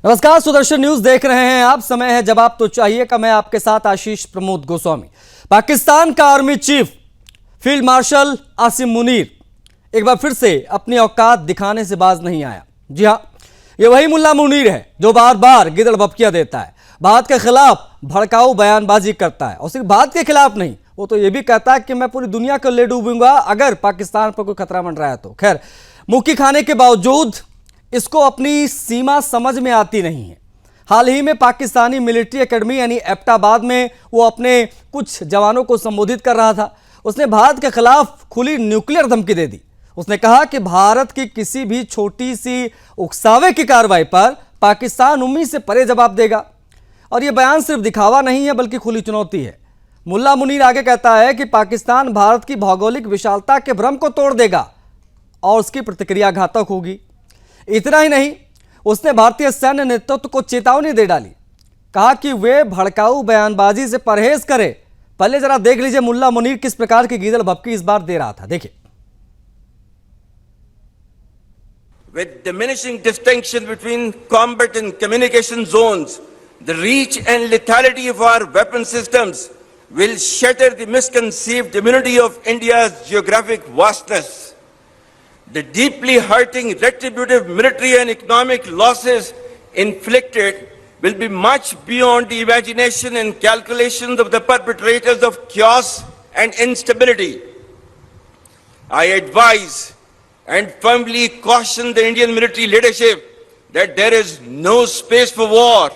नमस्कार, सुदर्शन न्यूज देख रहे हैं आप। समय है जवाब तो चाहिए का। मैं आपके साथ आशीष प्रमोद गोस्वामी। पाकिस्तान का army chief field marshal Asim Munir एक बार फिर से अपनी औकात दिखाने से बाज नहीं आया। जी हाँ, ये वही मुल्ला मुनीर है जो बार बार गिदड़ बपकियां देता है, भारत के खिलाफ भड़काऊ बयानबाजी करता है। और सिर्फ भारत के खिलाफ नहीं, वो तो ये भी कहता है कि मैं पूरी दुनिया को ले डूबूंगा अगर पाकिस्तान पर कोई खतरा बन रहा है तो। खैर, मुक्की खाने के बावजूद इसको अपनी सीमा समझ में आती नहीं है। हाल ही में पाकिस्तानी मिलिट्री एकेडमी यानी एबटाबाद में वो अपने कुछ जवानों को संबोधित कर रहा था। उसने भारत के खिलाफ खुली न्यूक्लियर धमकी दे दी। उसने कहा कि भारत की किसी भी छोटी सी उकसावे की कार्रवाई पर पाकिस्तान उम्मीद से परे जवाब देगा। और यह बयान सिर्फ दिखावा नहीं है बल्कि खुली चुनौती है। मुल्ला मुनीर आगे कहता है कि पाकिस्तान भारत की भौगोलिक विशालता के भ्रम को तोड़ देगा और उसकी प्रतिक्रिया घातक होगी। इतना ही नहीं, उसने भारतीय सैन्य नेतृत्व को चेतावनी दे डाली। कहा कि वे भड़काऊ बयानबाजी से परहेज करे। पहले जरा देख लीजिए मुल्ला मुनीर किस प्रकार की गीदड़ भपकी इस बार दे रहा था। देखिए। With diminishing distinction between combat and communication zones, the reach and lethality of our weapon systems will shatter the misconceived immunity of India's geographic vastness. The deeply hurting retributive military and economic losses inflicted will be much beyond the imagination and calculations of the perpetrators of chaos and instability. I advise and firmly caution the Indian military leadership that there is no space for war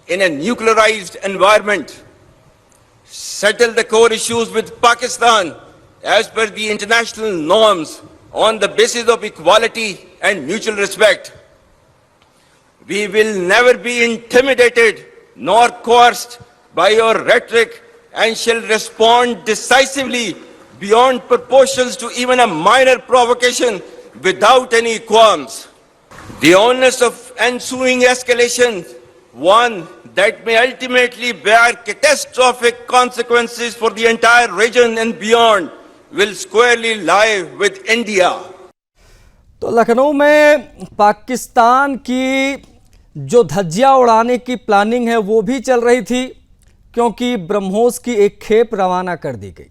in a nuclearized environment. Settle the core issues with Pakistan as per the international norms on the basis of equality and mutual respect. We will never be intimidated nor coerced by your rhetoric and shall respond decisively beyond proportions to even a minor provocation without any qualms. The onus of ensuing escalation, one that may ultimately bear catastrophic consequences for the entire region and beyond, will squarely lie with India. तो लखनऊ में पाकिस्तान की जो धज्जियां उड़ाने की planning है वो भी चल रही थी, क्योंकि ब्रह्मोस की एक खेप रवाना कर दी गई।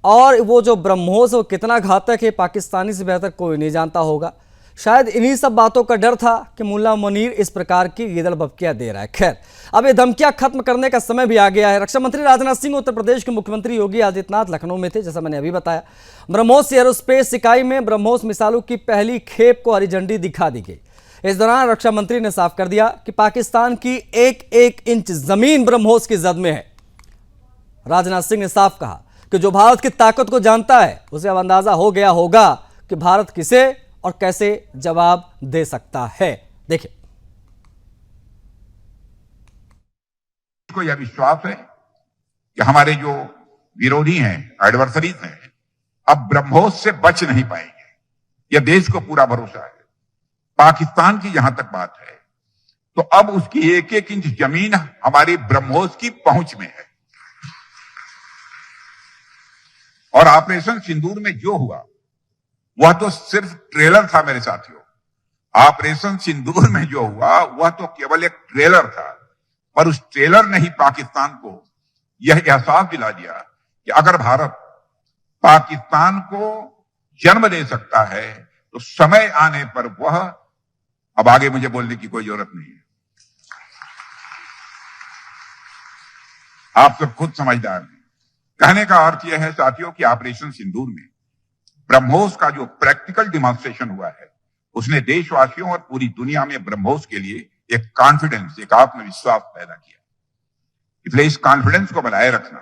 और वो जो ब्रह्मोस वो कितना घातक है पाकिस्तानी से बेहतर कोई नहीं जानता होगा। शायद इन्हीं सब बातों का डर था कि मुल्ला मुनीर इस प्रकार की गिदड़ बपकियां दे रहा है। खैर, अब ये धमकियां खत्म करने का समय भी आ गया है। रक्षा मंत्री राजनाथ सिंह उत्तर प्रदेश के मुख्यमंत्री योगी आदित्यनाथ लखनऊ में थे, जैसा मैंने अभी बताया। ब्रह्मोस एरोस्पेस इकाई में ब्रह्मोस मिसाइलों की पहली खेप को हरी झंडी दिखा दी गई। इस दौरान रक्षा मंत्री ने साफ कर दिया कि पाकिस्तान की एक एक इंच जमीन ब्रह्मोस की जद में है। राजनाथ सिंह ने साफ कहा कि जो भारत की ताकत को जानता है उसे अब अंदाजा हो गया होगा कि भारत किसे और कैसे जवाब दे सकता है। देखिए। को यह विश्वास है कि हमारे जो विरोधी हैं, एडवर्सरीज हैं, अब ब्रह्मोस से बच नहीं पाएंगे। यह देश को पूरा भरोसा है। पाकिस्तान की जहां तक बात है तो अब उसकी एक एक इंच जमीन हमारी ब्रह्मोस की पहुंच में है। और ऑपरेशन सिंदूर में जो हुआ वह तो सिर्फ ट्रेलर था मेरे साथियों। ऑपरेशन सिंदूर में जो हुआ वह तो केवल एक ट्रेलर था, पर उस ट्रेलर ने ही पाकिस्तान को यह एहसास दिला दिया कि अगर भारत पाकिस्तान को जन्म दे सकता है तो समय आने पर वह, अब आगे मुझे बोलने की कोई जरूरत नहीं है, आप सब खुद समझदार हैं। कहने का अर्थ यह है साथियों कि ऑपरेशन सिंदूर में ब्रह्मोस का जो प्रैक्टिकल डिमॉन्स्ट्रेशन हुआ है उसने देशवासियों और पूरी दुनिया में ब्रह्मोस के लिए एक कॉन्फिडेंस, एक आत्मविश्वास पैदा किया। इसलिए इस कॉन्फिडेंस को बनाए रखना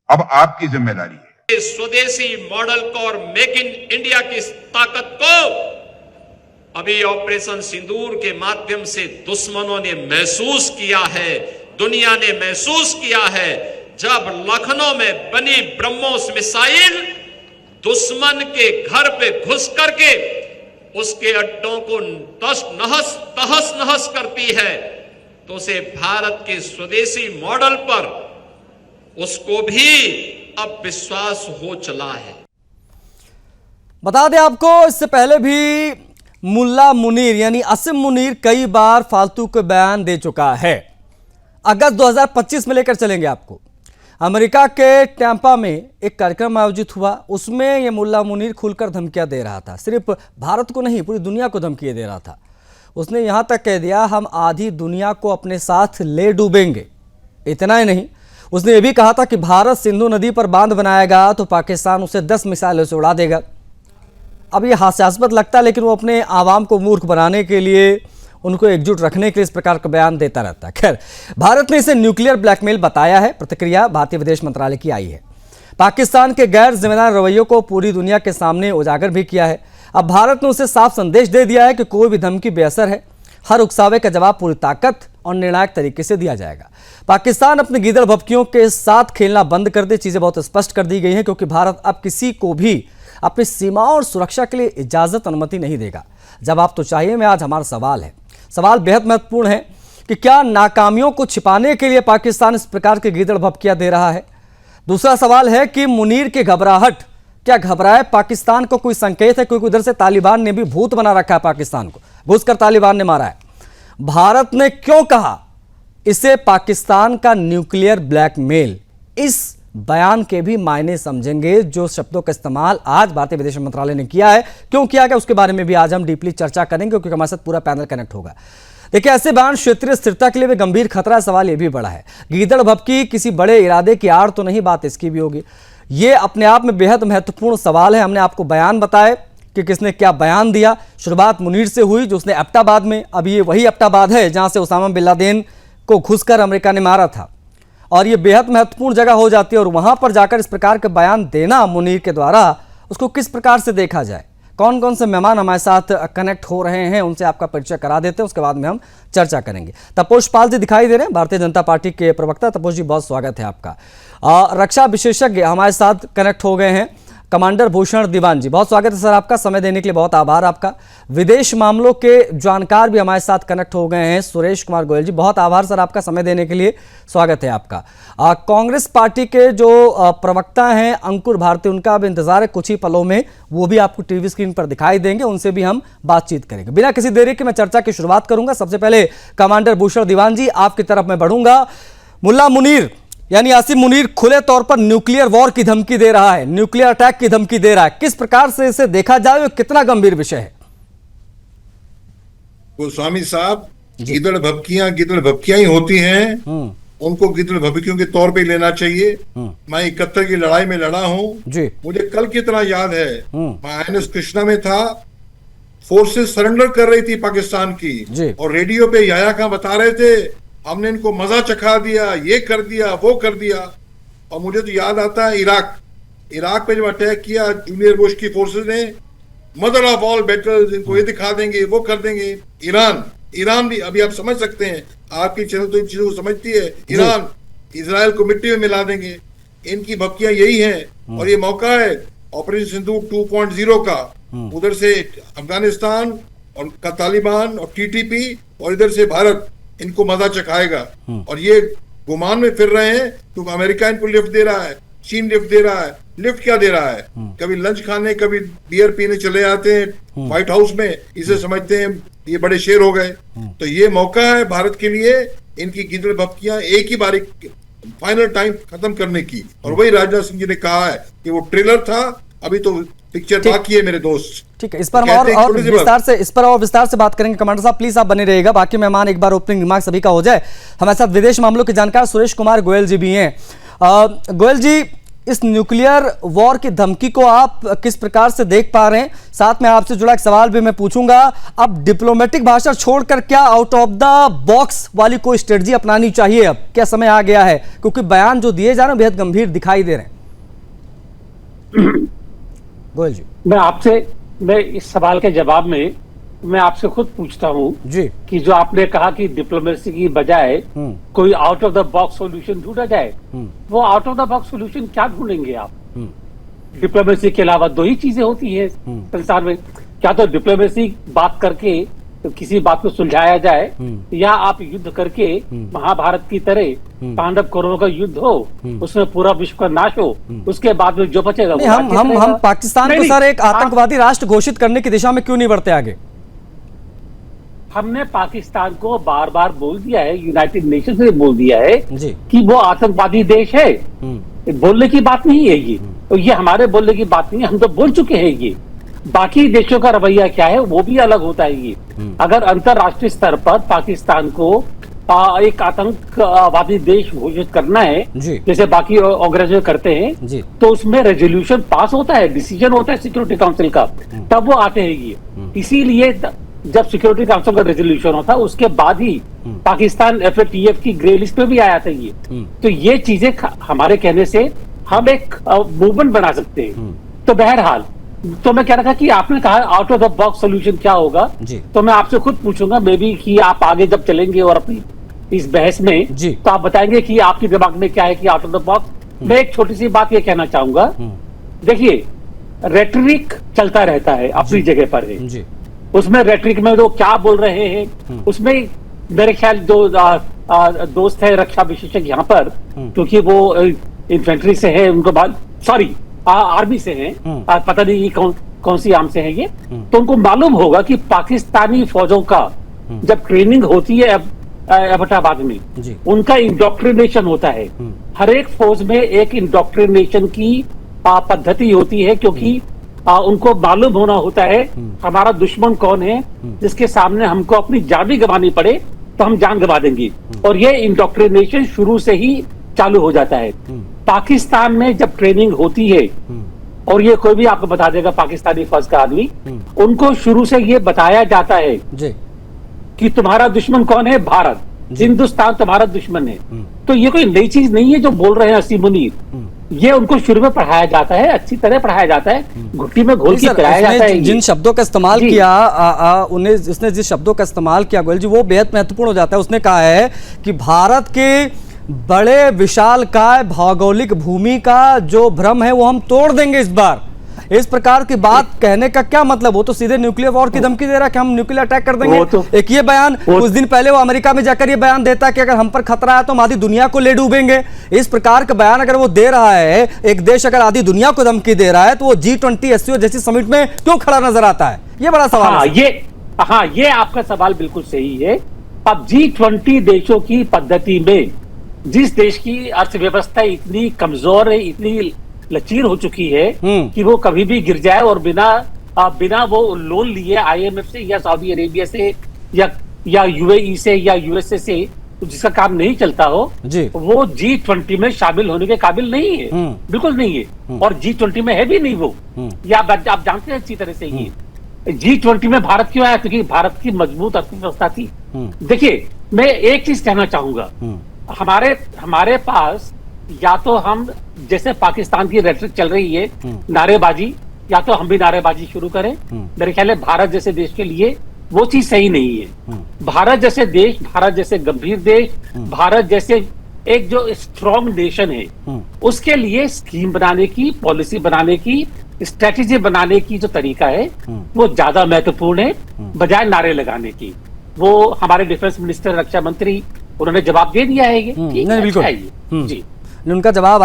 अब आपकी जिम्मेदारी है। स्वदेशी मॉडल को और मेक इन इंडिया की ताकत को अभी ऑपरेशन सिंदूर के माध्यम से दुश्मनों ने महसूस किया है, दुनिया ने महसूस किया है। जब लखनऊ में बनी ब्रह्मोस मिसाइल दुश्मन के घर पे घुस करके उसके अड्डों को तहस नहस करती है, तो उसे भारत के स्वदेशी मॉडल पर उसको भी अब विश्वास हो चला है। बता दें आपको, इससे पहले भी मुल्ला मुनीर यानी आसिम मुनीर कई बार फालतू के बयान दे चुका है। अगस्त 2025 में लेकर चलेंगे आपको। अमेरिका के टैंपा में एक कार्यक्रम आयोजित हुआ, उसमें ये मुल्ला मुनीर खुलकर धमकियां दे रहा था। सिर्फ भारत को नहीं, पूरी दुनिया को धमकियां दे रहा था। उसने यहां तक कह दिया, हम आधी दुनिया को अपने साथ ले डूबेंगे। इतना ही नहीं, उसने ये भी कहा था कि भारत सिंधु नदी पर बांध बनाएगा तो पाकिस्तान उसे 10 मिसाइलों से उड़ा देगा। अब ये हास्यास्पद लगता है, लेकिन वो अपने आवाम को मूर्ख बनाने के लिए, उनको एकजुट रखने के लिए इस प्रकार का बयान देता रहता है। खैर, भारत ने इसे न्यूक्लियर ब्लैकमेल बताया है। प्रतिक्रिया भारतीय विदेश मंत्रालय की आई है। पाकिस्तान के गैर जिम्मेदार रवैयों को पूरी दुनिया के सामने उजागर भी किया है। अब भारत ने उसे साफ संदेश दे दिया है कि कोई भी धमकी बेअसर है। हर उकसावे का जवाब पूरी ताकत और निर्णायक तरीके से दिया जाएगा। पाकिस्तान अपने गीदड़ भपकियों के साथ खेलना बंद कर दे। चीजें बहुत स्पष्ट कर दी गई हैं, क्योंकि भारत अब किसी को भी अपनी सीमाओं और सुरक्षा के लिए इजाजत, अनुमति नहीं देगा। जवाब तो चाहिए में आज हमारा सवाल है। सवाल बेहद महत्वपूर्ण है कि क्या नाकामियों को छिपाने के लिए पाकिस्तान इस प्रकार के गीदड़ भपकियां दे रहा है। दूसरा सवाल है कि मुनीर की घबराहट, क्या घबराए पाकिस्तान को कोई संकेत है? क्योंकि उधर से तालिबान ने भी भूत बना रखा है, पाकिस्तान को घुसकर तालिबान ने मारा है। भारत ने क्यों कहा इसे पाकिस्तान का न्यूक्लियर ब्लैकमेल? इस बयान के भी मायने समझेंगे। जो शब्दों का इस्तेमाल आज भारतीय विदेश मंत्रालय ने किया है, क्यों किया गया, उसके बारे में भी आज हम डीपली चर्चा करेंगे, क्योंकि हमारे साथ पूरा पैनल कनेक्ट होगा। देखिए, ऐसे बयान क्षेत्रीय स्थिरता के लिए भी गंभीर खतरा है। सवाल यह भी बड़ा है, गीदड़ भपकी किसी बड़े इरादे की आड़ तो नहीं, बात इसकी भी होगी। ये अपने आप में बेहद महत्वपूर्ण सवाल है। हमने आपको बयान बताए कि किसने क्या बयान दिया। शुरुआत मुनीर से हुई, जो उसने एबटाबाद में, अब ये वही एबटाबाद है जहां से उसामा बिन लादेन को घुसकर अमेरिका ने मारा था, और ये बेहद महत्वपूर्ण जगह हो जाती है। और वहां पर जाकर इस प्रकार के बयान देना मुनीर के द्वारा, उसको किस प्रकार से देखा जाए? कौन कौन से मेहमान हमारे साथ कनेक्ट हो रहे हैं, उनसे आपका परिचय करा देते हैं, उसके बाद में हम चर्चा करेंगे। तपोज पाल जी दिखाई दे रहे हैं, भारतीय जनता पार्टी के प्रवक्ता। तपोज जी, बहुत स्वागत है आपका। रक्षा विशेषज्ञ हमारे साथ कनेक्ट हो गए हैं, कमांडर भूषण दीवान जी, बहुत स्वागत है सर आपका। समय देने के लिए बहुत आभार आपका। विदेश मामलों के जानकार भी हमारे साथ कनेक्ट हो गए हैं, सुरेश कुमार गोयल जी, बहुत आभार सर आपका, समय देने के लिए स्वागत है आपका। कांग्रेस पार्टी के जो प्रवक्ता हैं अंकुर भारती, उनका अब इंतजार है, कुछ ही पलों में वो भी आपको टीवी स्क्रीन पर दिखाई देंगे, उनसे भी हम बातचीत करेंगे। बिना किसी देरी के मैं चर्चा की शुरुआत करूंगा। सबसे पहले कमांडर भूषण दीवान जी, आपकी तरफ मैं बढ़ूंगा। मुल्ला मुनीर यानी आसिम मुनीर खुले तौर पर न्यूक्लियर वॉर की धमकी दे रहा है, न्यूक्लियर अटैक की धमकी दे रहा है। किस प्रकार से इसे देखा जाए और कितना गंभीर विषय है? गोस्वामी साहब, गीदड़ भपकियां ही होती हैं। उनको गीदड़ भपकियों के तौर पे लेना चाहिए। मैं 71 की लड़ाई में लड़ा हूं। मुझे कल की तरह याद है, मैं INS कृष्णा में था, फोर्सेस सरेंडर कर रही थी पाकिस्तान की, और रेडियो पे याया खां बता रहे थे हमने इनको मजा चखा दिया, ये कर दिया, वो कर दिया। और मुझे तो याद आता है इराक पे जब अटैक किया जूनियर बुश की फोर्सेस ने, मदर ऑफ ऑल बैटल्स, इनको ये दिखा देंगे, वो कर देंगे। ईरान भी, अभी आप समझ सकते हैं, आपकी चैनल तो इन चीजों को समझती है। ईरान इजराइल को मिट्टी में मिला देंगे। इनकी भपकियां यही हैं, और ये मौका है ऑपरेशन सिंदूर 2.0 का। उधर से अफगानिस्तान और का तालिबान और TTP, और इधर से भारत इनको मजा चखाएगा। और ये गुमान में फिर रहे हैं क्योंकि अमेरिका इनको लिफ्ट दे रहा है, चीन लिफ्ट दे रहा है। लिफ्ट क्या दे रहा है? कभी लंच खाने, कभी बियर पीने चले जाते हैं व्हाइट हाउस में, इसे समझते हैं ये बड़े शेर हो गए। तो ये मौका है भारत के लिए इनकी गीदड़ भपकियां एक ही बारी फाइनल टाइम खत्म करने की। और वही राजनाथ सिंह जी ने कहा है कि वो ट्रेलर था, अभी तो पिक्चर बाकी है मेरे दोस्त। ठीक है, इस पर और विस्तार से बात करेंगे। कमांडर साहब प्लीज आप बने रहिएगा। बाकी मेहमान एक बार ओपनिंग रिमार्क सभी का हो जाए। हमारे साथ विदेश मामलों के जानकार सुरेश कुमार गोयल जी भी हैं। गोयल जी, इस न्यूक्लियर वॉर की धमकी को आप किस प्रकार से देख पा रहे हैं? साथ में आपसे जुड़ा एक सवाल भी मैं पूछूंगा। अब डिप्लोमेटिक भाषा छोड़कर क्या आउट ऑफ द बॉक्स वाली कोई स्ट्रेटजी अपनानी चाहिए? अब क्या समय आ गया है? क्योंकि बयान जो दिए जा रहे हैं बेहद गंभीर दिखाई दे रहे हैं। गोयल जी, मैं इस सवाल के जवाब में मैं आपसे खुद पूछता हूँ जी कि जो आपने कहा कि डिप्लोमेसी की बजाय कोई out of the box solution ढूंढा जाए, वो out of the box solution क्या ढूंढेंगे आप? डिप्लोमेसी के अलावा दो ही चीजें होती है संसार में, क्या तो डिप्लोमेसी बात करके तो किसी बात को सुलझाया जाए, या आप युद्ध करके महाभारत की तरह पांडव कौरवों का युद्ध हो, उसमें पूरा विश्व का नाश हो, उसके बाद में जो बचेगा हम पाकिस्तान को सर एक आतंकवादी राष्ट्र घोषित करने की दिशा में क्यों नहीं बढ़ते आगे? हमने पाकिस्तान को बार बार बोल दिया है, यूनाइटेड नेशन से बोल दिया है जी। कि वो आतंकवादी देश है। बोलने की बात नहीं है ये, तो ये हमारे बोलने की बात नहीं है, हम तो बोल चुके हैं ये। बाकी देशों का रवैया क्या है वो भी अलग होता है ये। अगर अंतरराष्ट्रीय स्तर पर पाकिस्तान को एक आतंकवादी देश घोषित करना है, जैसे बाकी ऑर्गेनाइजेशन करते हैं, तो उसमें रेजोल्यूशन पास होता है, डिसीजन होता है सिक्योरिटी काउंसिल का, तब वो आते हैं ये। इसीलिए जब सिक्योरिटी काउंसिल का रेजोल्यूशन होता है उसके बाद ही पाकिस्तान FATF की ग्रे लिस्ट पे भी आया था ये। तो ये चीजें हमारे कहने से हम एक मूवमेंट बना सकते हैं। तो बहरहाल, तो मैं कह रहा था कि आपने कहा out of the box solution क्या होगा, तो मैं आपसे खुद पूछूंगा मे बी कि आप आगे जब चलेंगे और अपनी इस बहस में, तो आप बताएंगे कि आपके दिमाग में क्या है कि आउट ऑफ द बॉक्स। मैं एक छोटी सी बात ये कहना चाहूंगा, देखिए रेटरिक चलता रहता है, अपनी जगह पर है। उसमें रेटरिक में वो क्या बोल रहे हैं, उसमें मेरे ख्याल जो दोस्त है रक्षा विशेषज्ञ यहाँ पर, क्योंकि वो इन्फेंट्री से है, उनको सॉरी आर्मी से हैं, पता नहीं कौन सी आर्म से है ये, तो उनको मालूम होगा कि पाकिस्तानी फौजों का जब ट्रेनिंग होती है एबटाबाद में, उनका इंडोक्ट्रिनेशन होता है। हर एक फौज में एक इंडोक्ट्रिनेशन की पद्धति होती है, क्योंकि उनको मालूम होना होता है हमारा दुश्मन कौन है, जिसके सामने हमको अपनी जान भी गंवानी पड़े तो हम जान गंवा देंगे। और ये इंडोक्ट्रिनेशन शुरू से ही चालू हो जाता है। पाकिस्तान में जब ट्रेनिंग होती है, और ये कोई भी आपको बता देगा पाकिस्तानी फौज का आदमी, उनको शुरू से ये बताया जाता है कि तुम्हारा दुश्मन कौन है, भारत, हिंदुस्तान तुम्हारा दुश्मन है। तो ये कोई नई चीज नहीं है जो बोल रहे हैं असीम मुनीर, ये उनको शुरू में पढ़ाया जाता है, अच्छी तरह पढ़ाया जाता है, घुट्टी में घोल के कराया जाता है। जिन शब्दों का इस्तेमाल किया उसने जिस शब्दों का इस्तेमाल किया गोयल जी, वो बेहद महत्वपूर्ण हो जाता है। उसने कहा है कि भारत के बड़े विशालकाय भौगोलिक भूमि का जो भ्रम है वो हम तोड़ देंगे इस बार। इस प्रकार की बात कहने का क्या मतलब? वो तो सीधे न्यूक्लियर वॉर की धमकी दे रहा है कि हम न्यूक्लियर अटैक कर देंगे। एक ये बयान, कुछ दिन पहले वो अमेरिका में जाकर ये बयान देता है कि अगर हम पर खतरा है तो हम आधी दुनिया को ले डूबेंगे। इस प्रकार का बयान अगर वो दे रहा है, एक देश अगर आधी दुनिया को धमकी दे रहा है, तो वो G20 SCO जैसी समिट में क्यों खड़ा नजर आता है? ये बड़ा सवाल है। ये आपका सवाल बिल्कुल सही है। अब G20 देशों की पद्धति में जिस देश की अर्थव्यवस्था इतनी कमजोर है, इतनी लचीर हो चुकी है कि वो कभी भी गिर जाए और बिना वो लोन लिए IMF से या सऊदी अरेबिया से या UAE से या USA से, जिसका काम नहीं चलता हो, वो G20 में शामिल होने के काबिल नहीं है, बिल्कुल नहीं है। और G20 में है भी नहीं वो, या आप जानते हैं अच्छी तरह से। ये G20 में भारत क्यों आया? क्योंकि भारत की मजबूत अर्थव्यवस्था थी। देखिए, मैं एक चीज कहना चाहूंगा, हमारे पास या तो हम, जैसे पाकिस्तान की रेटरिक चल रही है नारेबाजी, या तो हम भी नारेबाजी शुरू करें। मेरे ख्याल है भारत जैसे देश के लिए वो चीज सही नहीं है। भारत जैसे देश, भारत जैसे गंभीर देश, भारत जैसे एक जो स्ट्रॉन्ग नेशन है, उसके लिए स्कीम बनाने की, पॉलिसी बनाने की, स्ट्रेटेजी बनाने की जो तरीका है वो ज्यादा महत्वपूर्ण है बजाय नारे लगाने की। वो हमारे डिफेंस मिनिस्टर, रक्षा मंत्री, उन्होंने जवाब दे दिया है ये। नहीं, बिल्कुल जी, उनका जवाब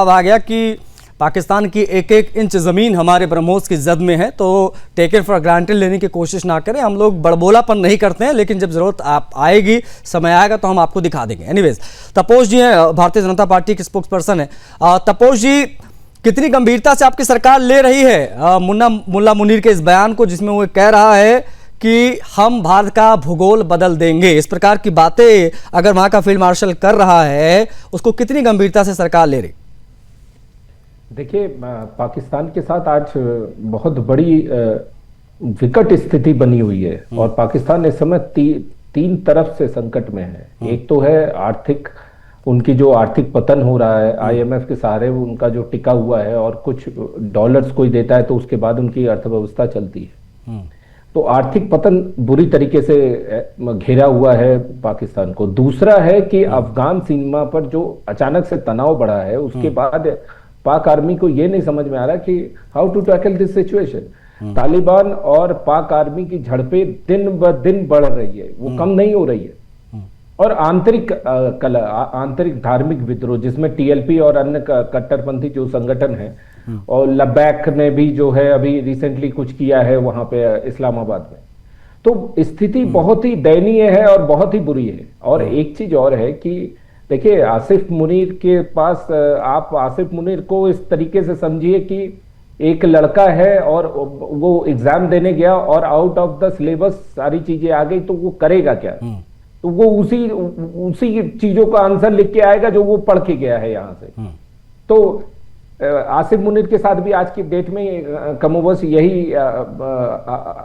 आ गया कि पाकिस्तान की एक एक इंच ज़मीन हमारे ब्रह्मोस की जद में है, तो टेक इट फॉर ग्रांटेड लेने की कोशिश ना करें। हम लोग बड़बोलापन नहीं करते हैं, लेकिन जब ज़रूरत आएगी, समय आएगा तो हम आपको दिखा देंगे। एनीवेज, तपोश जी हैं, भारतीय जनता पार्टी के स्पोक्स पर्सन है। तपोश जी, कितनी गंभीरता से आपकी सरकार ले रही है मुल्ला मुनीर के इस बयान को, जिसमें वो कह रहा है कि हम भारत का भूगोल बदल देंगे? इस प्रकार की बातें अगर वहां का फील्ड मार्शल कर रहा है, उसको कितनी गंभीरता से सरकार ले रही? देखिए, पाकिस्तान के साथ आज बहुत बड़ी विकट स्थिति बनी हुई है, और पाकिस्तान इस समय तीन तरफ से संकट में है। एक तो है आर्थिक, उनकी जो आर्थिक पतन हो रहा है, IMF के सहारे उनका जो टिका हुआ है, और कुछ डॉलर्स कोई देता है तो उसके बाद उनकी अर्थव्यवस्था चलती है। तो आर्थिक पतन बुरी तरीके से घेरा हुआ है पाकिस्तान को। दूसरा है कि अफगान सीमा पर जो अचानक से तनाव बढ़ा है, उसके बाद पाक आर्मी को ये नहीं समझ में आ रहा कि how to tackle this situation. Taliban और पाक आर्मी की झड़पें दिन ब दिन बढ़ रही है, वो कम नहीं हो रही है। और आंतरिक धार्मिक विद्रोह, जिसमें TLP और अन्य कट्टरपंथी जो संगठन है, और लद्दाख ने भी जो है अभी रिसेंटली कुछ किया है वहां पे इस्लामाबाद में, तो स्थिति बहुत ही दयनीय है और बहुत ही बुरी है। और एक चीज और है कि देखिए, आसिफ मुनीर के पास, आप आसिफ मुनीर को इस तरीके से समझिए कि एक लड़का है और वो एग्जाम देने गया और आउट ऑफ द सिलेबस सारी चीजें आ गई, तो वो करेगा क्या? तो वो उसी चीजों का आंसर लिख के आएगा जो वो पढ़ के गया है यहां से। तो आसिफ मुनीर के साथ भी आज की डेट में कमोबश यही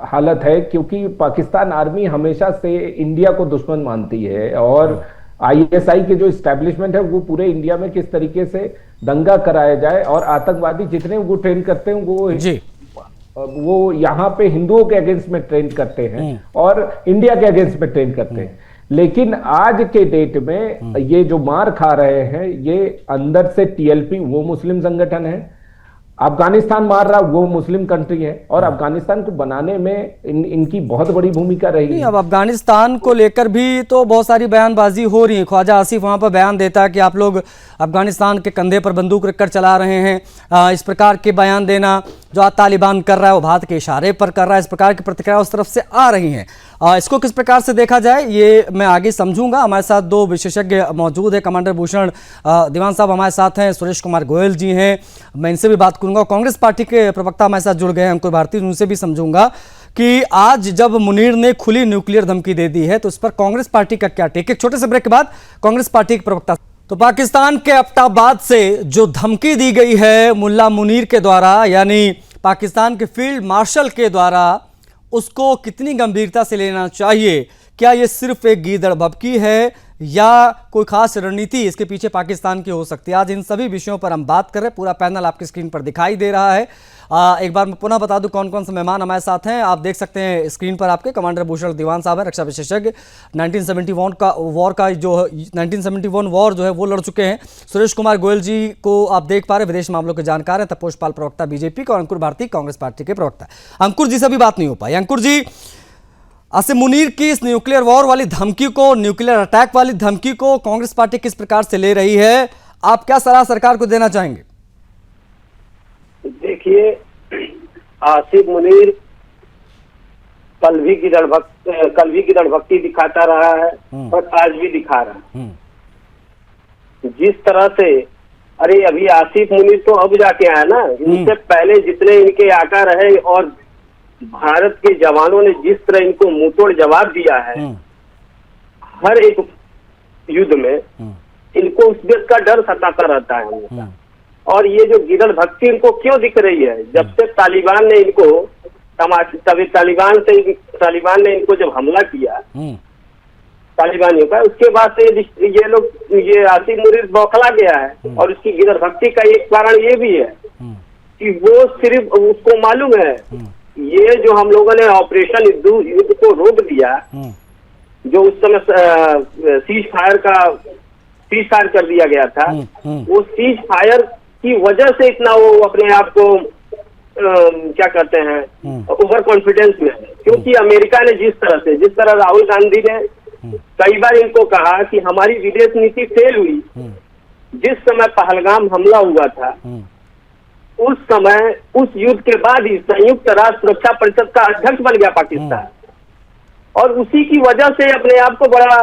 हालत है, क्योंकि पाकिस्तान आर्मी हमेशा से इंडिया को दुश्मन मानती है और आईएसआई के जो इस्टेब्लिशमेंट है वो पूरे इंडिया में किस तरीके से दंगा कराया जाए, और आतंकवादी जितने वो ट्रेन करते हैं वो यहाँ पे हिंदुओं के अगेंस्ट में ट्रेन करते हैं और इंडिया के अगेंस्ट में ट्रेन करते हैं। लेकिन आज के डेट में ये जो मार खा रहे हैं, ये अंदर से टीएलपी वो मुस्लिम संगठन है, अफगानिस्तान मार रहा वो मुस्लिम कंट्री है, और अफगानिस्तान को बनाने में इनकी बहुत बड़ी भूमिका रही है। अब अफगानिस्तान को लेकर भी तो बहुत सारी बयानबाजी हो रही है। ख्वाजा आसिफ वहां पर बयान देता है कि आप लोग अफगानिस्तान के कंधे पर बंदूक रखकर चला रहे हैं। इस प्रकार के बयान देना जो आज तालिबान कर रहा है वो भारत के इशारे पर कर रहा है, इस प्रकार की प्रतिक्रिया उस तरफ से आ रही हैं। इसको किस प्रकार से देखा जाए ये मैं आगे समझूंगा। हमारे साथ दो विशेषज्ञ मौजूद है, कमांडर भूषण दीवान साहब हमारे साथ हैं, सुरेश कुमार गोयल जी हैं, मैं इनसे भी बात करूंगा। कांग्रेस पार्टी के प्रवक्ता हमारे साथ जुड़ गए हैं अंकुर भारती, उनसे भी समझूंगा कि आज जब मुनीर ने खुली न्यूक्लियर धमकी दे दी है तो इस पर कांग्रेस पार्टी का क्या टेक। एक छोटे से ब्रेक के बाद कांग्रेस पार्टी के प्रवक्ता। तो पाकिस्तान के एबटाबाद से जो धमकी दी गई है मुल्ला मुनीर के द्वारा, यानी पाकिस्तान के फील्ड मार्शल के द्वारा, उसको कितनी गंभीरता से लेना चाहिए? क्या ये सिर्फ एक गीदड़ भभकी है या कोई खास रणनीति इसके पीछे पाकिस्तान की हो सकती है? आज इन सभी विषयों पर हम बात कर रहे हैं। पूरा पैनल आपकी स्क्रीन पर दिखाई दे रहा है। एक बार मैं पुनः बता दूं कौन कौन से मेहमान हमारे साथ हैं। आप देख सकते हैं स्क्रीन पर आपके कमांडर भूषण दीवान साहब हैं, रक्षा विशेषज्ञ, 1971 का वॉर जो है वो लड़ चुके हैं। सुरेश कुमार गोयल जी को आप देख पा रहे हैं, विदेश मामलों के जानकार हैं, तपोष पाल प्रवक्ता बीजेपी का, और अंकुर भारती कांग्रेस पार्टी के प्रवक्ता। अंकुर जी से भी बात नहीं हो पाई। अंकुर जी, आसिफ मुनीर की इस न्यूक्लियर वॉर वाली धमकी को, न्यूक्लियर अटैक वाली धमकी को कांग्रेस पार्टी किस प्रकार से ले रही है? आप क्या सलाह सरकार को देना चाहेंगे? देखिए, आसिफ मुनीर कल भी गिदड़ भक्ति दिखाता रहा है और आज भी दिखा रहा है। जिस तरह से, अरे अभी आसिफ मुनीर तो अब जाके आया ना, इनसे पहले जितने इनके आका रहे और भारत के जवानों ने जिस तरह इनको मुंहतोड़ जवाब दिया है हर एक युद्ध में, इनको उस देश का डर सताता रहता है हमेशा। और ये जो गिदड़ भक्ति इनको क्यों दिख रही है? जब से तालिबान ने इनको तालिबान ने इनको जब हमला किया तालिबानियों का, उसके बाद से ये आसिफ मुनीर बौखला गया है। और उसकी गिदड़ भक्ति का एक कारण ये भी है कि वो सिर्फ उसको मालूम है ये जो हम लोगों ने ऑपरेशन युद्ध को रोक दिया, जो उस समय सीज फायर कर दिया गया था, वो सीज फायर की वजह से इतना वो अपने आप को क्या कहते हैं ओवर कॉन्फिडेंस में है। क्योंकि अमेरिका ने जिस तरह राहुल गांधी ने कई बार इनको कहा कि हमारी विदेश नीति फेल हुई, जिस समय पहलगाम हमला हुआ था उस समय, उस युद्ध के बाद ही संयुक्त राष्ट्र सुरक्षा परिषद का अध्यक्ष बन गया पाकिस्तान, और उसी की वजह से अपने आप को बड़ा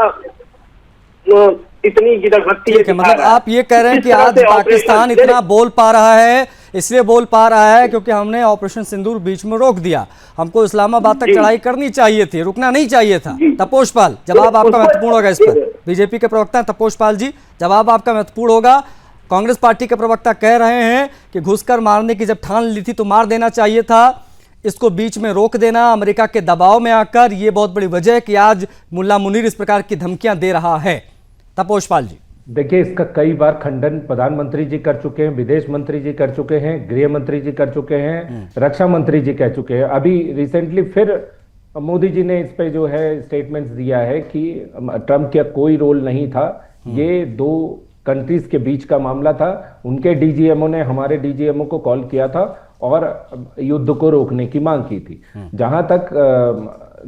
इतनी गिदड़ भक्ति है। मतलब आप ये कह रहे हैं कि आज पाकिस्तान इतना बोल पा रहा है, इसलिए बोल पा रहा है क्योंकि हमने ऑपरेशन सिंदूर बीच में रोक दिया। हमको इस्लामाबाद तक चढ़ाई करनी चाहिए थी, रुकना नहीं चाहिए था। तपोष पाल, जवाब आपका महत्वपूर्ण होगा इस पर। बीजेपी के प्रवक्ता तपोष पाल जी, जवाब आपका महत्वपूर्ण होगा। कांग्रेस पार्टी के प्रवक्ता कह रहे हैं कि घुसकर मारने की जब ठान ली थी तो मार देना चाहिए था, इसको बीच में रोक देना अमेरिका के दबाव में आकर, ये बहुत बड़ी वजह है कि आज मुल्ला मुनीर इस प्रकार की धमकियां दे रहा है। तपोष पाल जी, देखिए, इसका कई बार खंडन प्रधानमंत्री जी कर चुके हैं, विदेश मंत्री जी कर चुके हैं, गृह मंत्री जी कर चुके हैं, रक्षा मंत्री जी कह चुके हैं। अभी रिसेंटली फिर मोदी जी ने इस पे जो है स्टेटमेंट्स दिया है कि ट्रंप का कोई रोल नहीं था, ये दो कंट्रीज के बीच का मामला था। उनके डीजीएमओ ने हमारे डीजीएमओ को कॉल किया था और युद्ध को रोकने की मांग की थी। जहां तक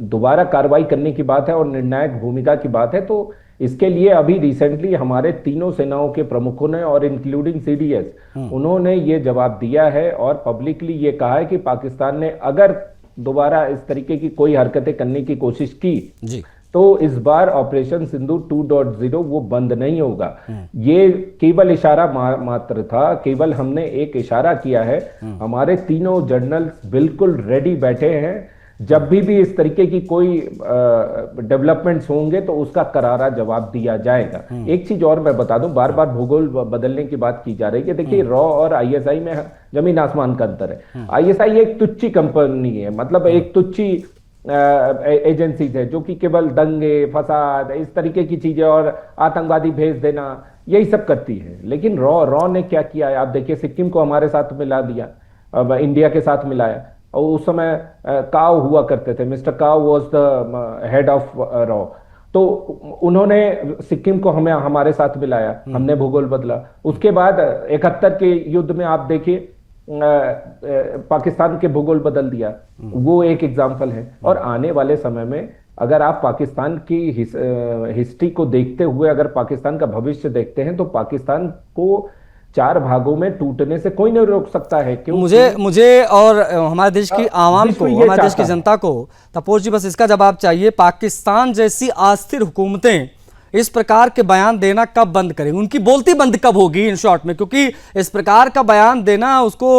दोबारा कार्रवाई करने की बात है और निर्णायक भूमिका की बात है, तो इसके लिए अभी रिसेंटली हमारे तीनों सेनाओं के प्रमुखों ने और इंक्लूडिंग सीडीएस, उन्होंने ये जवाब दिया है और पब्लिकली ये कहा है कि पाकिस्तान ने अगर दोबारा इस तरीके की कोई हरकतें करने की कोशिश की जी, तो इस बार ऑपरेशन सिंदूर 2.0 वो बंद नहीं होगा। ये केवल इशारा मात्र था, केवल हमने एक इशारा किया है। हमारे तीनों जनरल्स बिल्कुल रेडी बैठे हैं, जब भी इस तरीके की कोई डेवलपमेंट्स होंगे तो उसका करारा जवाब दिया जाएगा। एक चीज और मैं बता दूं, बार बार भूगोल बदलने की बात की जा रही है। देखिए, रॉ और आईएसआई में जमीन आसमान का अंतर है। आईएसआई एक तुच्छी कंपनी है, मतलब एक तुच्छी एजेंसीज है जो कि केवल दंगे, फसाद, इस तरीके की चीजें और आतंकवादी भेज देना, यही सब करती है। लेकिन रॉ ने क्या किया है, आप देखिए, सिक्किम को हमारे साथ मिला दिया, अब इंडिया के साथ मिलाया। और उस समय काव हुआ करते थे, मिस्टर काव was the head of raw, तो उन्होंने सिक्किम को हमें हमारे साथ मिलाया, हमने भूगोल बदला। उसके बाद 71 के युद्ध में आप देखिए पाकिस्तान के भूगोल बदल दिया, वो एक एग्जाम्पल है। और आने वाले समय में अगर आप पाकिस्तान की हिस्ट्री को देखते हुए अगर पाकिस्तान का भविष्य देखते हैं तो पाकिस्तान को 4 भागों में टूटने से कोई नहीं रोक सकता है। क्यों? मुझे और हमारे देश की आवाम को, हमारे देश की जनता को, तपोज जी, बस इसका जवाब चाहिए। पाकिस्तान जैसी अस्थिर हुकूमतें इस प्रकार के बयान देना कब बंद करेंगी, उनकी बोलती बंद कब होगी इन शॉर्ट में? क्योंकि इस प्रकार का बयान देना, उसको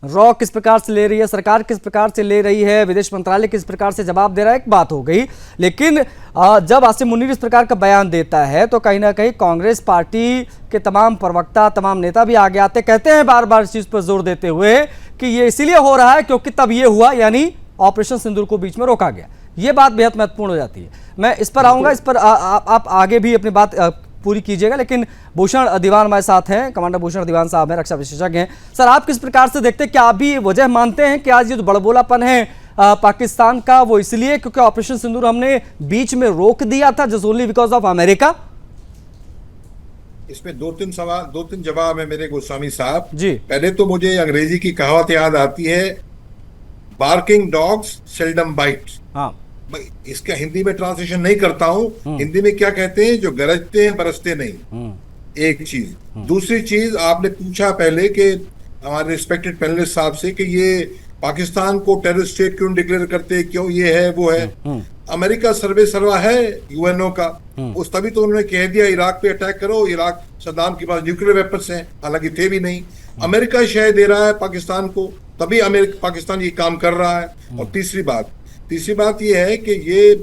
रॉ किस प्रकार से ले रही है, सरकार किस प्रकार से ले रही है, विदेश मंत्रालय किस प्रकार से जवाब दे रहा है, एक बात हो गई। लेकिन जब आसिम मुनीर इस प्रकार का बयान देता है तो कहीं ना कहीं कांग्रेस पार्टी के तमाम प्रवक्ता, तमाम नेता भी आगे आते, कहते हैं बार बार इस चीज पर जोर देते हुए कि ये इसीलिए हो रहा है क्योंकि तब ये हुआ, यानी ऑपरेशन सिंदूर को बीच में रोका गया। ये बात बेहद महत्वपूर्ण हो जाती है। मैं इस पर आऊंगा, इस पर आप आगे भी अपनी बात पूरी कीजिएगा। लेकिन भूषण दीवान हमारे साथ हैं, कमांडर भूषण दीवान साहब हैं, रक्षा विशेषज्ञ हैं। सर, आप किस प्रकार से देखते हैं, क्या आप भी वजह मानते हैं कि आज ये जो बड़बोलापन है पाकिस्तान का, वो इसलिए क्योंकि ऑपरेशन सिंदूर हमने बीच में रोक दिया था, just only because of America? इसमें 2-3 जवाब है मेरे गोस्वामी साहब जी। पहले तो मुझे अंग्रेजी की कहावत याद आती है, बार्किंग डॉग्स सेल्डम बाइट। हाँ, इसका हिंदी में ट्रांसलेशन नहीं करता हूं। हिंदी में क्या कहते हैं, जो गरजते हैं बरसते नहीं। एक चीज। दूसरी चीज, आपने पूछा पहले कि हमारे रिस्पेक्टेड पैनलिस्ट साहब से कि ये पाकिस्तान को टेररिस्ट स्टेट क्यों डिक्लेयर करते, क्यों ये है वो है। अमेरिका सर्वे सर्वा है यूएनओ का, उस तभी तो उन्होंने कह दिया इराक पे अटैक करो, इराक सद्दाम के पास न्यूक्लियर वेपन्स हैं, हालांकि थे भी नहीं। अमेरिका शय दे रहा है पाकिस्तान को, तभी पाकिस्तान ये काम कर रहा है। और तीसरी बात ये है कि ये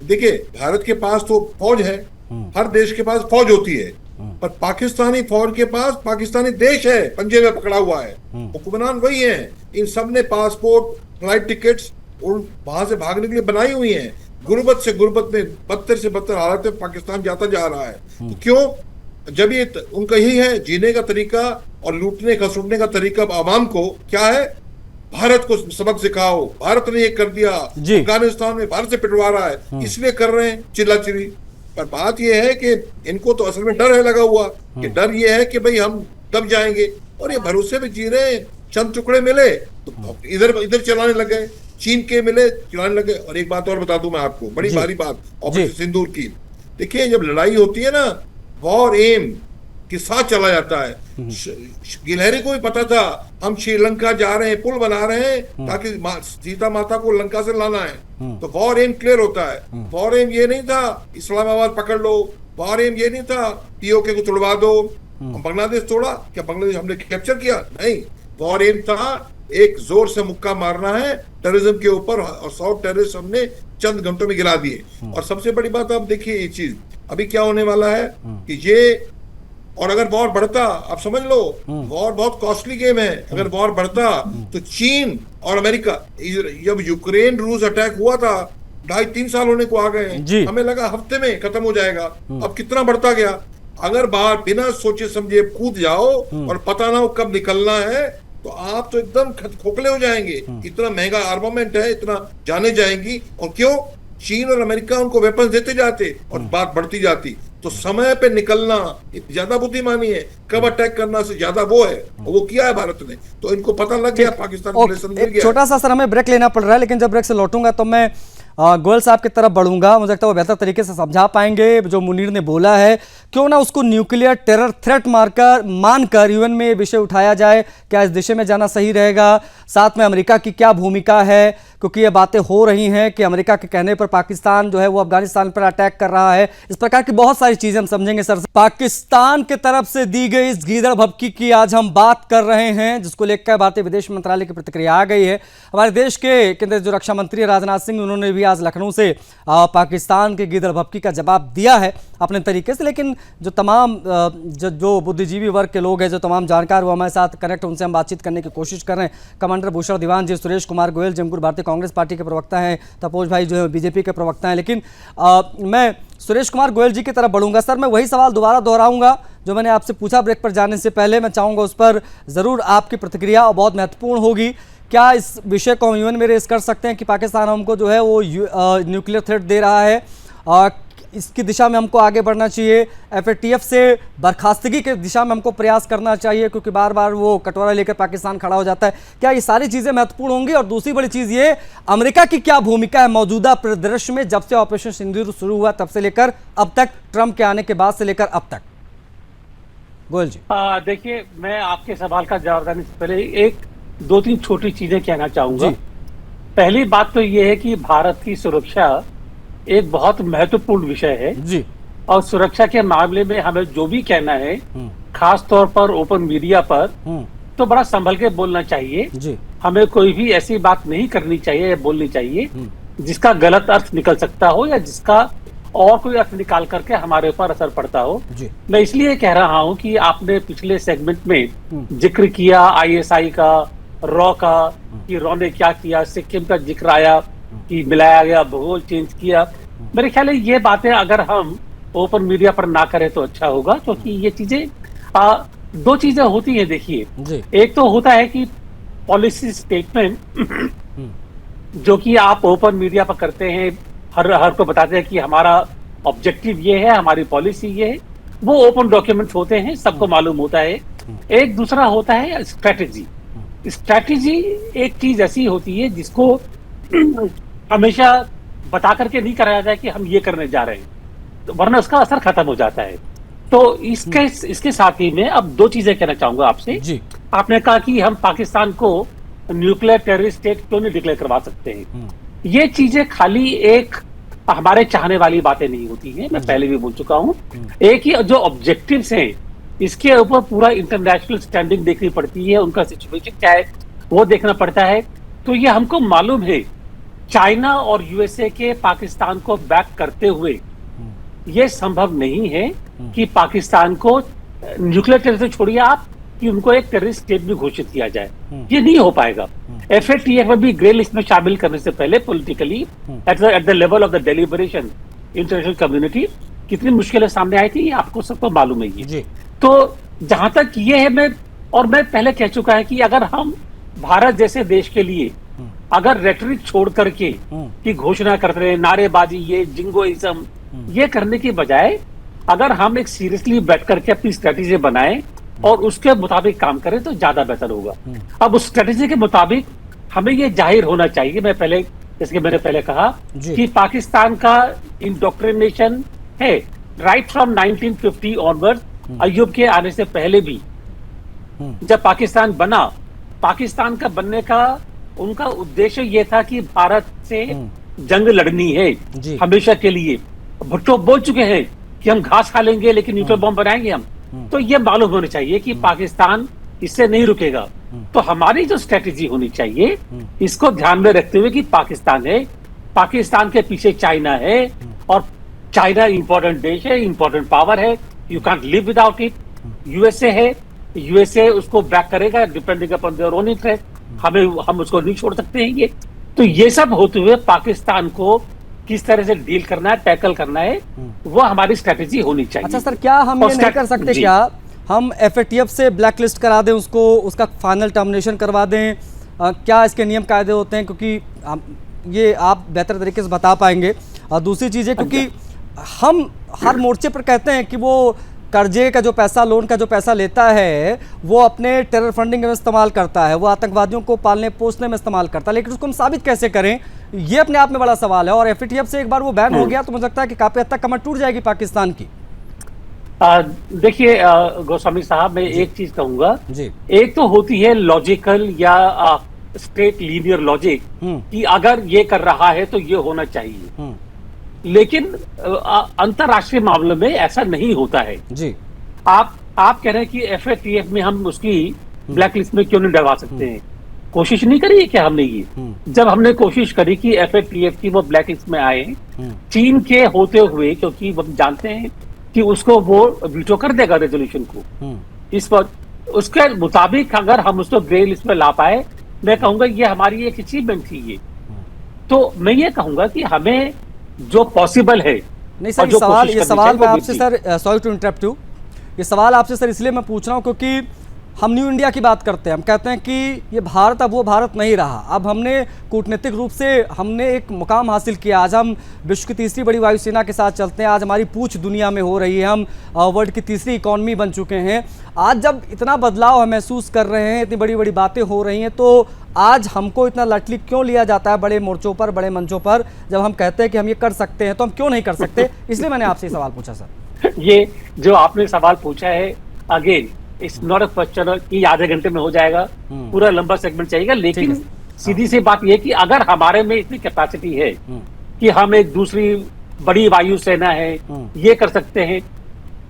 देखिए, भारत के पास तो फौज है, हर देश के पास फौज होती है, पर पाकिस्तानी फौज के पास पाकिस्तानी देश है, पंजे में पकड़ा हुआ है, हुक्मरान वही है। इन सब ने पासपोर्ट, फ्लाइट टिकट्स वहां से भागने के लिए बनाई हुई हैं। गुर्बत से गुर्बत में, बदतर से बदतर हालत में पाकिस्तान जाता जा रहा है। तो क्यों? जब ये उनका यही है जीने का तरीका और लूटने खसुटने का तरीका आवाम को क्या है, भारत को सबक सिखाओ, भारत ने ये कर दिया, अफगानिस्तान में भारत से पिटवा रहा है, इसलिए कर रहे हैं चिल्लाचिल्ली। पर बात ये है कि इनको तो असल में डर है लगा हुआ, कि डर ये है कि भाई हम दब जाएंगे, और ये भरोसे में जी रहे हैं। चंद टुकड़े मिले तो इधर चलाने लगे, चीन के मिले चलाने लगे। और एक बात और बता दूं मैं आपको, बड़ी भारी बात ऑपरेशन सिंदूर की। देखिए, जब लड़ाई होती है ना, वॉर एम के साथ चला जाता है। गिलहरी को भी पता था हम श्रीलंका जा रहे हैं, पुल बना रहे हैं ताकि सीता माता को लंका से लाना है, तो वॉर एम क्लियर होता है। वॉर एम ये नहीं था इस्लामाबाद पकड़ लो, वॉर एम ये नहीं था पीओके को तोड़वा दो। बांग्लादेश तोड़ा क्या? बांग्लादेश हमने कैप्चर किया? नहीं, वॉर एम था एक जोर से मुक्का मारना है टेररिज्म के ऊपर, और 100 टेररिस्ट हमने चंद घंटों में गिरा दिए। और सबसे बड़ी बात आप देखिए, ये चीज अभी क्या होने वाला है कि ये, और अगर वॉर बढ़ता, आप समझ लो, वॉर बहुत कॉस्टली गेम है। अगर वॉर बढ़ता तो चीन और अमेरिका, जब यूक्रेन रूस अटैक हुआ था 2.5-3 साल होने को आ गए, हमें लगा हफ्ते में खत्म हो जाएगा, अब कितना बढ़ता गया। अगर बाहर बिना सोचे समझे कूद जाओ और पता ना हो कब निकलना है, तो आप तो एकदम खोखले हो जाएंगे। इतना महंगा आर्मामेंट है, इतना जाने जाएंगी। और क्यों? चीन और अमेरिका उनको वेपन्स देते जाते और बात बढ़ती जाती। तो समय पे निकलना ज्यादा बुद्धिमानी है, कब अटैक करना से ज्यादा वो है, वो किया है भारत ने। तो इनको पता लग गया, पाकिस्तान को लेसन मिल गया। छोटा सा सर हमें ब्रेक लेना पड़ रहा है, लेकिन जब ब्रेक से लौटूंगा तो मैं गोयल साहब की तरफ बढ़ूंगा। मुझे लगता है वो बेहतर तरीके से समझा पाएंगे जो मुनीर ने बोला है। क्यों ना उसको न्यूक्लियर टेरर थ्रेट मानकर यूएन में ये विषय उठाया जाए, क्या इस दिशा में जाना सही रहेगा, साथ में अमेरिका की क्या भूमिका है, क्योंकि ये बातें हो रही हैं कि अमेरिका के कहने पर पाकिस्तान जो है वो अफगानिस्तान पर अटैक कर रहा है। इस प्रकार की बहुत सारी चीजें हम समझेंगे सर। पाकिस्तान की तरफ से दी गई इस गीदड़ भभकी की आज हम बात कर रहे हैं, जिसको लेकर भारतीय विदेश मंत्रालय की प्रतिक्रिया आ गई है। हमारे देश के केंद्रीय जो रक्षा मंत्री राजनाथ सिंह, उन्होंने भी आज लखनऊ से पाकिस्तान की गीदड़ भभकी का जवाब दिया है अपने तरीके से। लेकिन जो तमाम जो बुद्धिजीवी वर्ग के लोग हैं, जो तमाम जानकार, वो हमारे साथ कनेक्ट, उनसे हम बातचीत करने की कोशिश कर रहे हैं। कमांडर भूषण दीवान जी, सुरेश कुमार गोयल जमपुर भारतीय कांग्रेस पार्टी के प्रवक्ता हैं, तपोज भाई जो है बीजेपी के प्रवक्ता हैं। लेकिन मैं सुरेश कुमार गोयल जी की तरफ बढ़ूंगा। सर, मैं वही सवाल दोबारा दोहराऊंगा जो मैंने आपसे पूछा ब्रेक पर जाने से पहले। मैं चाहूंगा उस पर जरूर आपकी प्रतिक्रिया, और बहुत महत्वपूर्ण होगी। क्या इस विषय को हम यूएन में रेस कर सकते हैं कि पाकिस्तान हमको जो है वो न्यूक्लियर थ्रेट दे रहा है, इसकी दिशा में हमको आगे बढ़ना चाहिए, एफएटीएफ से बर्खास्तगी के दिशा में हमको प्रयास करना चाहिए, क्योंकि बार बार वो कटोरा लेकर पाकिस्तान खड़ा हो जाता है। क्या ये सारी चीज़ें महत्वपूर्ण होंगी? और दूसरी बड़ी चीज़ ये, अमेरिका की क्या भूमिका है मौजूदा परिदृश्य में, जब से ऑपरेशन सिंदूर शुरू हुआ तब से लेकर अब तक, ट्रंप के आने के बाद से लेकर अब तक? गोयल जी। देखिए, मैं आपके सवाल का जवाब देने से पहले एक दो तीन छोटी चीजें कहना चाहूंगा। पहली बात तो ये है कि भारत की सुरक्षा एक बहुत महत्वपूर्ण विषय है जी, और सुरक्षा के मामले में हमें जो भी कहना है, खास तौर पर ओपन मीडिया पर, तो बड़ा संभल के बोलना चाहिए जी। हमें कोई भी ऐसी बात नहीं करनी चाहिए या बोलनी चाहिए जिसका गलत अर्थ निकल सकता हो, या जिसका और कोई अर्थ निकाल करके हमारे ऊपर असर पड़ता हो जी। मैं इसलिए कह रहा हूं कि आपने पिछले सेगमेंट में जिक्र किया आईएसआई का, रॉ का, कि रॉ ने क्या किया, सिक्किम का जिक्र आया कि मिलाया गया, भूगोल चेंज किया। मेरे ख्याल है ये बातें अगर हम ओपन मीडिया पर ना करें तो अच्छा होगा, क्योंकि ये चीजें दो चीजें होती हैं। देखिए, एक तो होता है कि पॉलिसी स्टेटमेंट जो कि आप ओपन मीडिया पर करते हैं, हर को बताते हैं कि हमारा ऑब्जेक्टिव ये है, हमारी पॉलिसी ये है, वो ओपन डॉक्यूमेंट होते हैं, सबको मालूम होता है। एक दूसरा होता है स्ट्रैटेजी। स्ट्रैटेजी एक चीज ऐसी होती है जिसको हमेशा बता करके नहीं कराया जाए कि हम ये करने जा रहे हैं, तो वरना उसका असर खत्म हो जाता है। तो इसके साथ ही में अब दो चीजें कहना चाहूंगा आपसे जी। आपने कहा कि हम पाकिस्तान को न्यूक्लियर टेररिस्ट स्टेट क्यों नहीं डिक्लेयर करवा सकते हैं। ये चीजें खाली एक हमारे चाहने वाली बातें नहीं होती हैं, मैं पहले भी बोल चुका हूं। एक ही जो ऑब्जेक्टिव्स हैं, इसके ऊपर पूरा इंटरनेशनल स्टैंडिंग देखनी पड़ती है, उनका सिचुएशन क्या है वो देखना पड़ता है। तो ये हमको मालूम है, चाइना और यूएसए के पाकिस्तान को बैक करते हुए ये संभव नहीं है कि पाकिस्तान को न्यूक्लियर टेररिस्ट छोड़िए आप, कि उनको एक टेररिस्ट स्टेट भी घोषित किया जाए, ये नहीं हो पाएगा। एफएटीएफ में भी ग्रे लिस्ट में शामिल करने से पहले politically at the level of the deliberation international community कितनी मुश्किलें सामने आई थी, ये आपको सबको मालूम है ये। तो जहां तक ये है, मैं पहले कह चुका है कि अगर हम भारत जैसे देश के लिए अगर रेटरिक छोड़ करके की घोषणा करते रहे, नारेबाजी, ये जिंगोइज्म, ये करने की बजाय अगर हम एक सीरियसली बैठ करके अपनी स्ट्रेटेजी बनाएं और उसके मुताबिक काम करें तो ज्यादा बेहतर होगा। अब उस स्ट्रेटेजी के मुताबिक हमें ये जाहिर होना चाहिए, मैं पहले, जैसे मैंने पहले कहा कि पाकिस्तान का इंडोक्ट्रिनेशन है राइट फ्रॉम 1950 ऑनवर्ड। अय्यूब के आने से पहले भी जब पाकिस्तान बना, पाकिस्तान का बनने का उनका उद्देश्य ये था कि भारत से जंग लड़नी है हमेशा के लिए। भुट्टो बोल चुके हैं कि हम घास खा लेंगे लेकिन न्यूक्लियर बॉम्ब बनाएंगे हम। तो ये मालूम होना चाहिए कि पाकिस्तान इससे नहीं रुकेगा। तो हमारी जो स्ट्रेटेजी होनी चाहिए, इसको ध्यान में रखते हुए कि पाकिस्तान है, पाकिस्तान के पीछे चाइना है, और चाइना इंपॉर्टेंट देश है, इंपॉर्टेंट पावर है, you can't live without it. USA है, यूएसए उसको बैक करेगा depending upon their own interest, हम उसको नहीं छोड़ सकते हैं ये। तो ये सब होते हुए पाकिस्तान को किस तरह से डील करना है, टैकल करना है, वो हमारी स्ट्रेटेजी होनी चाहिए। अच्छा सर, क्या हम ये नहीं कर सकते, क्या हम एफएटीएफ से ब्लैक लिस्ट करा दें उसको, उसका फाइनल टर्मिनेशन करवा दें? क्या इसके नियम कायदे होते हैं? क्योंकि ये आप बेहतर तरीके से बता पाएंगे। और दूसरी चीज़ है, क्योंकि हम हर मोर्चे पर कहते हैं कि वो कर्जे का जो पैसा, लोन का जो पैसा लेता है, वो अपने टेरर फंडिंग में इस्तेमाल करता है, वो आतंकवादियों को पालने पोसने में इस्तेमाल करता है, लेकिन उसको हम साबित कैसे करें, ये अपने आप में बड़ा सवाल है। और एफएटीएफ से एक बार वो बैन हो गया तो मुझे लगता है कि काफी हद तक कमर टूट जाएगी पाकिस्तान की। देखिए गोस्वामी साहब, मैं एक चीज कहूंगा जी। एक तो होती है लॉजिकल या स्ट्रेट लीनियर लॉजिक कि अगर ये कर रहा है तो ये होना चाहिए, लेकिन अंतरराष्ट्रीय मामलों में ऐसा नहीं होता है जी। आप कह रहे हैं कि एफएटीएफ में हम उसकी ब्लैक लिस्ट में क्यों नहीं डलवा सकते हैं? कोशिश नहीं करी है क्या हमने ये? जब हमने कोशिश करी कि एफएटीएफ की वो ब्लैक लिस्ट में आए, चीन के होते हुए, क्योंकि हम जानते हैं कि उसको वो वीटो कर देगा रेजोल्यूशन को, इस पर उसके मुताबिक अगर हम उसको ग्रे लिस्ट में ला पाए, मैं कहूंगा ये हमारी एक अचीवमेंट थी ये। तो मैं ये कहूंगा कि हमें जो पॉसिबल है, नहीं सर, ये सवाल मैं आपसे sir, sorry to interrupt you, ये सवाल आपसे सर इसलिए मैं पूछ रहा हूं क्योंकि हम न्यू इंडिया की बात करते हैं, हम कहते हैं कि ये भारत अब वो भारत नहीं रहा, अब हमने कूटनीतिक रूप से हमने एक मुकाम हासिल किया, आज हम विश्व की तीसरी बड़ी वायुसेना के साथ चलते हैं, आज हमारी पूछ दुनिया में हो रही है, हम वर्ल्ड की तीसरी इकॉनमी बन चुके हैं। आज जब इतना बदलाव हम महसूस कर रहे हैं, इतनी बड़ी बड़ी बातें हो रही हैं, तो आज हमको इतना लटली क्यों लिया जाता है बड़े मोर्चों पर, बड़े मंचों पर, जब हम कहते हैं कि हम ये कर सकते हैं तो हम क्यों नहीं कर सकते? इसलिए मैंने आपसे सवाल पूछा सर। ये जो आपने सवाल पूछा है, again it's not a question कि आधे घंटे में हो जाएगा, पूरा लंबा सेगमेंट चाहिएगा, लेकिन सीधी सी बात यह कि अगर हमारे में इतनी कैपेसिटी है कि हम एक दूसरी बड़ी वायुसेना है, ये कर सकते हैं,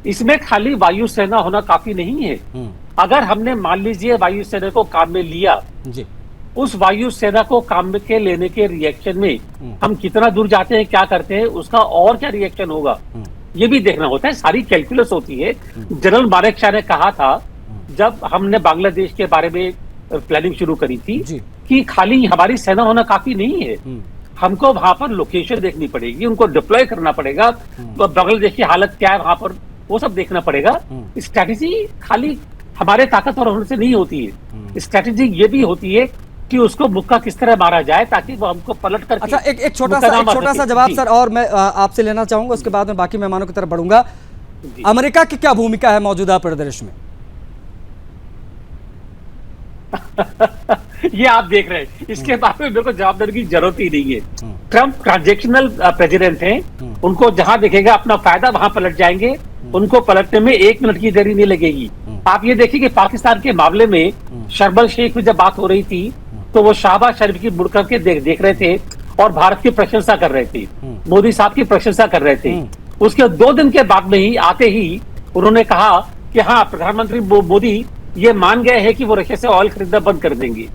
इसमें खाली वायुसेना होना काफी नहीं है। अगर हमने मान लीजिए वायुसेना को काम में लिया जी, उस वायुसेना को काम में के लेने के रिएक्शन में हम कितना दूर जाते हैं, क्या करते हैं, उसका और क्या रिएक्शन होगा, ये भी देखना होता है, सारी कैलकुलस होती है। जनरल मानेकशॉ ने कहा था जब हमने बांग्लादेश के बारे में प्लानिंग शुरू करी थी कि खाली हमारी सेना होना काफी नहीं है, हमको वहां पर लोकेशन देखनी पड़ेगी, उनको डिप्लॉय करना पड़ेगा, बांग्लादेश की हालत क्या है वहां पर, वो सब देखना पड़ेगा। स्ट्रैटेजी खाली हमारे ताकतवर होने से नहीं होती है, स्ट्रैटेजी ये भी होती है कि उसको मुक्का किस तरह मारा जाए ताकि वो हमको पलट कर। अच्छा, एक छोटा सा जवाब सर और मैं आपसे लेना चाहूंगा, उसके बाद में बाकी मेहमानों की तरफ बढ़ूंगा। अमेरिका की क्या भूमिका है मौजूदा परिदृश्य में? ये आप देख रहे हैं, इसके बारे में मेरे को जवाब देने की जरूरत ही नहीं है। ट्रंप ट्रांजैक्शनल प्रेसिडेंट हैं, उनको जहां दिखेगा अपना फायदा वहां पलट जाएंगे, उनको पलटने में 1 मिनट की देरी नहीं लगेगी। आप ये देखिए कि पाकिस्तान के मामले में शर्म शेख में जब बात हो रही थी तो वो शहबाज शरीफ की मुड़ करके देख रहे थे और भारत की प्रशंसा कर रहे थे, मोदी साहब की प्रशंसा कर रहे थे। उसके 2 दिन के बाद में ही आते ही उन्होंने कहा कि हाँ, प्रधानमंत्री मोदी ये मान गए हैं कि वो रशिया से ऑयल खरीदना बंद कर देंगे।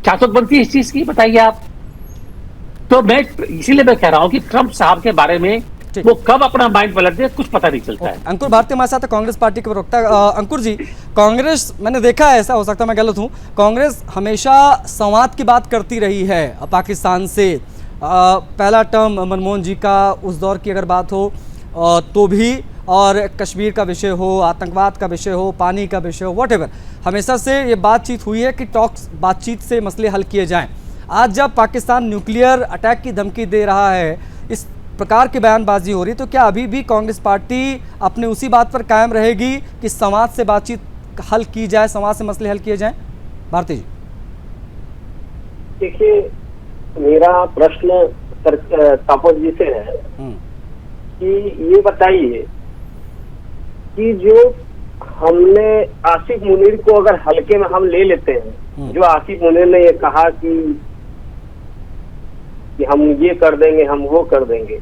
क्या तो बनती है इस चीज की, बताइए आप। तो मैं इसीलिए मैं कह रहा हूं कि ट्रंप साहब के बारे में वो कब अपना माइंड पलट दे कुछ पता नहीं चलता है। अंकुर भारती हमारे साथ कांग्रेस पार्टी के प्रवक्ता। अंकुर जी, कांग्रेस, मैंने देखा है, ऐसा हो सकता है मैं गलत हूं, कांग्रेस हमेशा संवाद की बात करती रही है पाकिस्तान से। पहला टर्म मनमोहन जी का, उस दौर की अगर बात हो तो भी, और कश्मीर का विषय हो, आतंकवाद का विषय हो, पानी का विषय हो, व्हाटएवर, हमेशा से ये बातचीत हुई है कि टॉक्स, बातचीत से मसले हल किए जाएं। आज जब पाकिस्तान न्यूक्लियर अटैक की धमकी दे रहा है, इस प्रकार की बयानबाजी हो रही, तो क्या अभी भी कांग्रेस पार्टी अपने उसी बात पर कायम रहेगी कि समाज से बातचीत हल की जाए, समाज से मसले हल किए जाएं? भारती जी, देखिए, मेरा प्रश्न तापस जी से है कि ये बताइए कि जो हमने आसिफ मुनीर को अगर हल्के में हम ले लेते हैं, जो आसिफ मुनीर ने ये कहा कि हम ये कर देंगे, हम वो कर देंगे,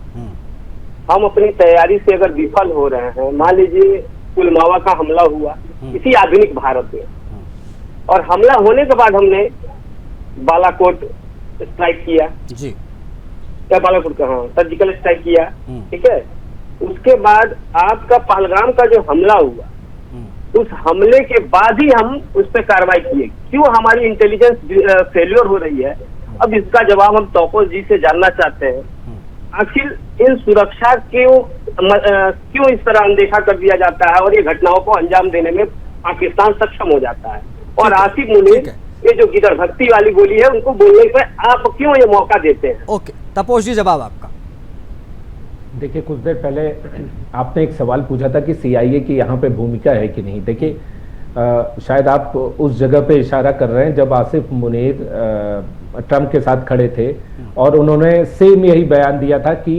हम अपनी तैयारी से अगर विफल हो रहे हैं, मान लीजिए पुलवामा का हमला हुआ इसी आधुनिक भारत में, और हमला होने के बाद हमने बालाकोट स्ट्राइक किया जी, क्या बालाकोट का, हाँ, सर्जिकल स्ट्राइक किया, ठीक है। उसके बाद आपका पहलगाम का जो हमला हुआ, उस हमले के बाद ही हम उस पर कार्रवाई किए। क्यों हमारी इंटेलिजेंस फेल्योर हो रही है? अब इसका जवाब हम तोपस जी से जानना चाहते हैं। आखिर इन सुरक्षा क्यों इस तरह अनदेखा कर दिया जाता है और ये घटनाओं को अंजाम देने में पाकिस्तान सक्षम हो जाता है? और आसिफ मुनीर, ये जो गिदड़ भक्ति वाली बोली है, उनको बोलने पर आप क्यों ये मौका देते हैं? ओके, तपोष जी, जवाब आपका। देखिए, कुछ देर पहले आपने एक सवाल पूछा था कि सीआईए की यहाँ पे भूमिका है कि नहीं। देखिए, शायद आप उस जगह पे इशारा कर रहे हैं जब आसिफ मुनीर ट्रंप के साथ खड़े थे और उन्होंने सेम यही बयान दिया था कि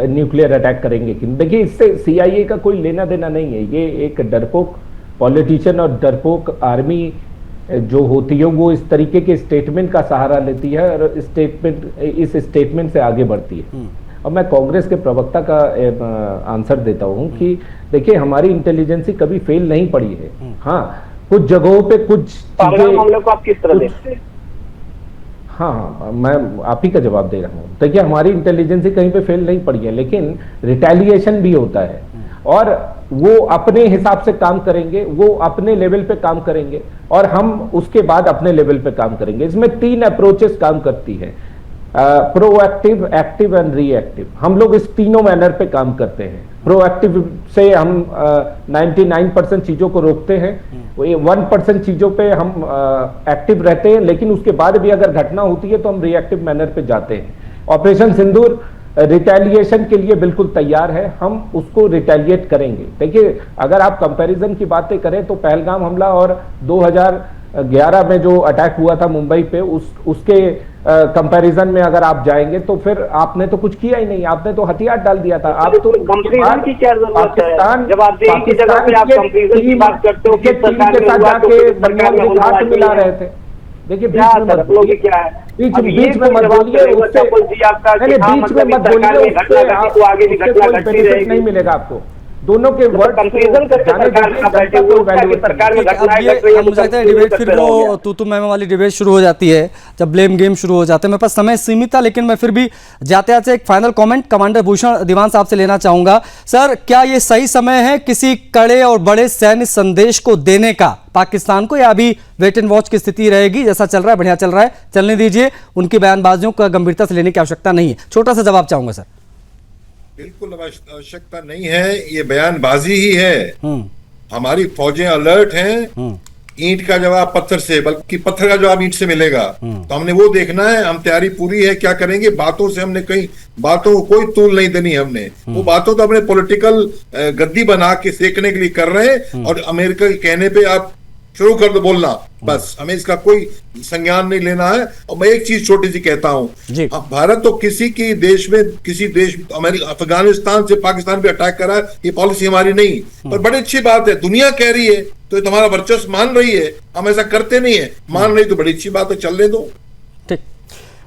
न्यूक्लियर अटैक करेंगे कि। देखिए, इससे सीआईए का कोई लेना देना नहीं है। ये एक डरपोक पॉलिटिशियन और डरपोक आर्मी जो होती है वो इस तरीके के स्टेटमेंट का सहारा लेती है और इस स्टेटमेंट से आगे बढ़ती है। अब मैं कांग्रेस के प्रवक्ता का आंसर देता हूं कि देखिए, हमारी इंटेलिजेंसी कभी फेल नहीं पड़ी है। हाँ, कुछ जगहों पे कुछ मामले को आप किस तरह देखते हैं? हाँ, मैं आप ही का जवाब दे रहा हूँ। देखिए, हमारी इंटेलिजेंसी कहीं पे फेल नहीं पड़ी है, लेकिन रिटेलिएशन भी होता है और वो अपने हिसाब से काम करेंगे, वो अपने लेवल पे काम करेंगे और हम उसके बाद अपने लेवल पे काम करेंगे। इसमें 3 अप्रोचेस काम करती है, प्रोएक्टिव, एक्टिव एंड रिएक्टिव। हम लोग इस तीनों मैनर पे काम करते हैं। प्रोएक्टिव से हम 99% चीजों को रोकते हैं, 1% चीजों पे हम एक्टिव रहते हैं, लेकिन उसके बाद भी अगर घटना होती है तो हम रिएक्टिव मैनर पे जाते हैं। ऑपरेशन सिंदूर रिटेलिएशन के लिए बिल्कुल तैयार है, हम उसको रिटेलिएट करेंगे। देखिए, अगर आप कंपैरिजन की बातें करें तो पहलगाम हमला और 2011 में जो अटैक हुआ था मुंबई पे, उसके कंपैरिजन में अगर आप जाएंगे तो फिर आपने तो कुछ किया ही नहीं, आपने तो हथियार डाल दिया था। आप तो कंपैरिजन की क्या जरूरत है? जब आप देश की जगह पे आप कंपैरिजन की बात करते हो कि सरकार के साथ जाके हाथ मिला रहे थे। देखिए, बीच में मत बोलिए, बीच में मत बोलिए, नहीं मिलेगा आपको। दोनों के वर्ड कंपैरिजन करके सरकार में घटनाएं घट रही है। मुझे लगता है डिबेट फिर वो तू मैं वाली डिबेट शुरू हो जाती है, जब ब्लेम गेम शुरू हो जाते हैं। मेरे पास समय सीमित था, लेकिन मैं फिर भी जाते जाते एक फाइनल कमेंट कमांडर भूषण दीवान साहब से लेना चाहूंगा। सर, क्या ये सही समय है किसी कड़े और बड़े सैन्य संदेश को देने का पाकिस्तान को, या अभी वेट एंड वॉच की स्थिति रहेगी? जैसा चल रहा है बढ़िया चल रहा है, चलने दीजिए, उनकी बयानबाजियों का गंभीरता से लेने की आवश्यकता नहीं है। छोटा सा जवाब चाहूंगा सर। बिल्कुल आवश्यकता नहीं है, ये बयानबाजी ही है। हमारी फौजें अलर्ट हैं। ईंट का जवाब पत्थर से, बल्कि पत्थर का जवाब ईंट से मिलेगा। तो हमने वो देखना है, हम तैयारी पूरी है। क्या करेंगे? बातों से हमने कई बातों को कोई तूल नहीं देनी हमने। वो बातों तो अपने पॉलिटिकल गद्दी बना के सेकने के लिए कर रहे हैं और अमेरिका के कहने पे आप शुरू कर दो बोलना, बस। हमें इसका कोई संज्ञान नहीं लेना है। और मैं एक चीज छोटी सी कहता हूं, भारत तो किसी की देश में, किसी देश, अफगानिस्तान से पाकिस्तान पे अटैक करा, ये पॉलिसी हमारी नहीं। पर बड़ी अच्छी बात है, दुनिया कह रही है तो ये तुम्हारा वर्चस्व मान रही है, हम ऐसा करते नहीं है। मान रही तो बड़ी अच्छी बात है, चलने दो। ठीक,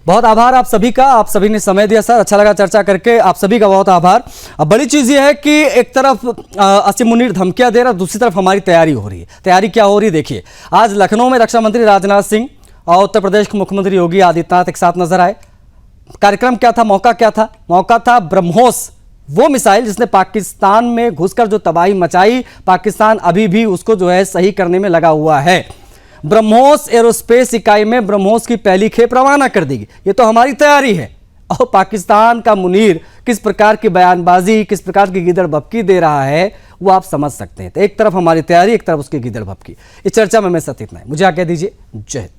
बहुत आभार आप सभी का, आप सभी ने समय दिया सर, अच्छा लगा चर्चा करके, आप सभी का बहुत आभार। अब बड़ी चीज़ ये है कि एक तरफ आसिम मुनीर धमकियां दे रहा है, दूसरी तरफ हमारी तैयारी हो रही है। तैयारी क्या हो रही है देखिए, आज लखनऊ में रक्षा मंत्री राजनाथ सिंह और उत्तर प्रदेश के मुख्यमंत्री योगी आदित्यनाथ एक साथ नजर आए। कार्यक्रम क्या था, मौका क्या था? मौका था ब्रह्मोस, वो मिसाइल जिसने पाकिस्तान में घुसकर जो तबाही मचाई, पाकिस्तान अभी भी उसको जो है सही करने में लगा हुआ है। ब्रह्मोस एरोस्पेस इकाई में ब्रह्मोस की पहली खेप रवाना कर दी गई। ये तो हमारी तैयारी है। और पाकिस्तान का मुनीर किस प्रकार की बयानबाजी, किस प्रकार की गिदड़ भपकी दे रहा है, वो आप समझ सकते हैं। तो एक तरफ हमारी तैयारी, एक तरफ उसकी गिदड़ भपकी। इस चर्चा में मैं सत्य इतना है, मुझे आज्ञा दीजिए। जय हिंद।